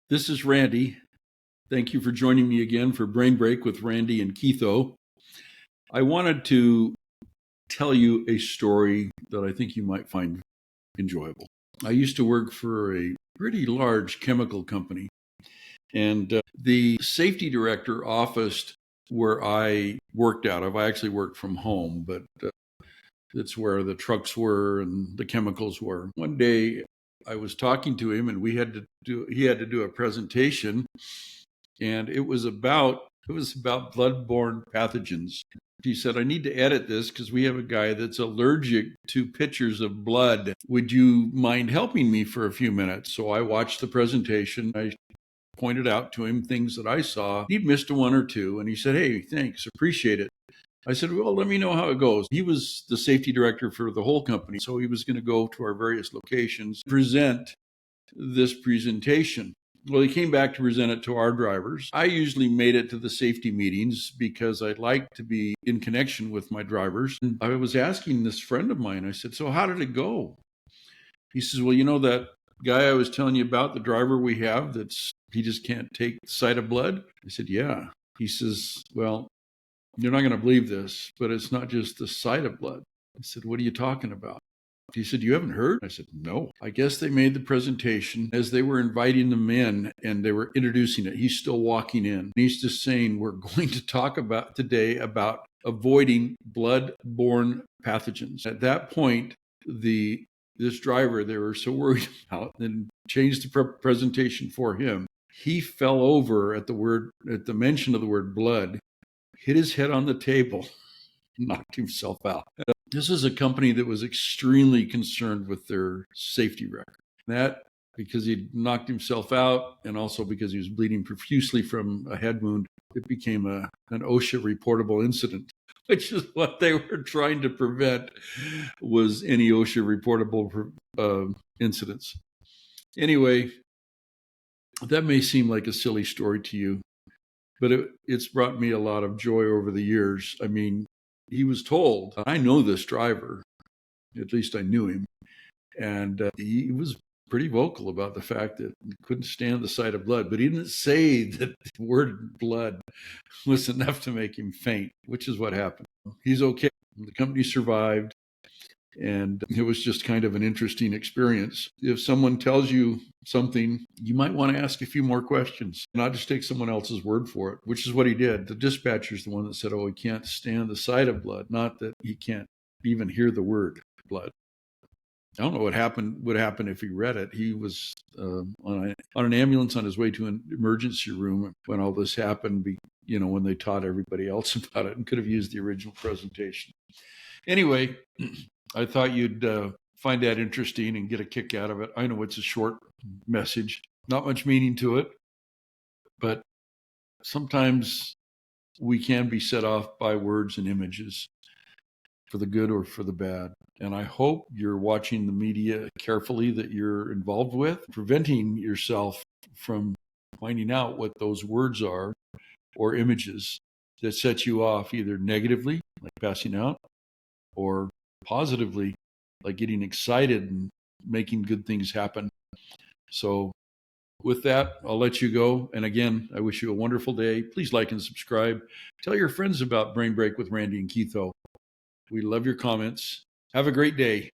This is Randy. Thank you for joining me again for Brain Break with Randy and Keitho. I wanted to tell you a story that I think you might find enjoyable. I used to work for a pretty large chemical company, and the safety director office where I worked out of, I actually worked from home, but it's where the trucks were and the chemicals were. One day I was talking to him, and he had to do a presentation, and it was about bloodborne pathogens. He said, I need to edit this because we have a guy that's allergic to pictures of blood. Would you mind helping me for a few minutes? So I watched the presentation. I pointed out to him things that I saw. He'd missed one or two, and he said, hey, thanks, appreciate it. I said, well, let me know how it goes. He was the safety director for the whole company, so he was going to go to our various locations, present this presentation. Well, he came back to present it to our drivers. I usually made it to the safety meetings because I'd like to be in connection with my drivers. And I was asking this friend of mine, I said, so how did it go? He says, well, you know that guy I was telling you about, the driver we have he just can't take the sight of blood? I said, yeah. He says, well, you're not going to believe this, but it's not just the sight of blood. I said, what are you talking about? He said, you haven't heard? I said, no. I guess they made the presentation as they were inviting them in and they were introducing it. He's still walking in. And he's just saying, we're going to talk about today about avoiding blood-borne pathogens. At that point, this driver they were so worried about and changed the presentation for him. He fell over at the mention of the word blood, hit his head on the table, knocked himself out. This is a company that was extremely concerned with their safety record. That because he knocked himself out and also because he was bleeding profusely from a head wound, it became an OSHA reportable incident, which is what they were trying to prevent, was any OSHA reportable incidents. Anyway, that may seem like a silly story to you, but it's brought me a lot of joy over the years. I mean, he was told, I know this driver, at least I knew him, and he was pretty vocal about the fact that he couldn't stand the sight of blood, but he didn't say that the word blood was enough to make him faint, which is what happened. He's okay. The company survived, and it was just kind of an interesting experience. If someone tells you something, you might want to ask a few more questions, not just take someone else's word for it, which is what he did. The dispatcher's the one that said, oh, he can't stand the sight of blood, not that he can't even hear the word blood. I don't know what would happen if he read it. He was on an ambulance on his way to an emergency room when all this happened, when they taught everybody else about it, and could have used the original presentation. Anyway, I thought you'd find that interesting and get a kick out of it. I know it's a short message, not much meaning to it, but sometimes we can be set off by words and images for the good or for the bad. And I hope you're watching the media carefully that you're involved with, preventing yourself from finding out what those words are or images that set you off either negatively, like passing out, or positively, like getting excited and making good things happen. So with that, I'll let you go. And again, I wish you a wonderful day. Please like and subscribe. Tell your friends about Brain Break with Randy and Keitho. We love your comments. Have a great day.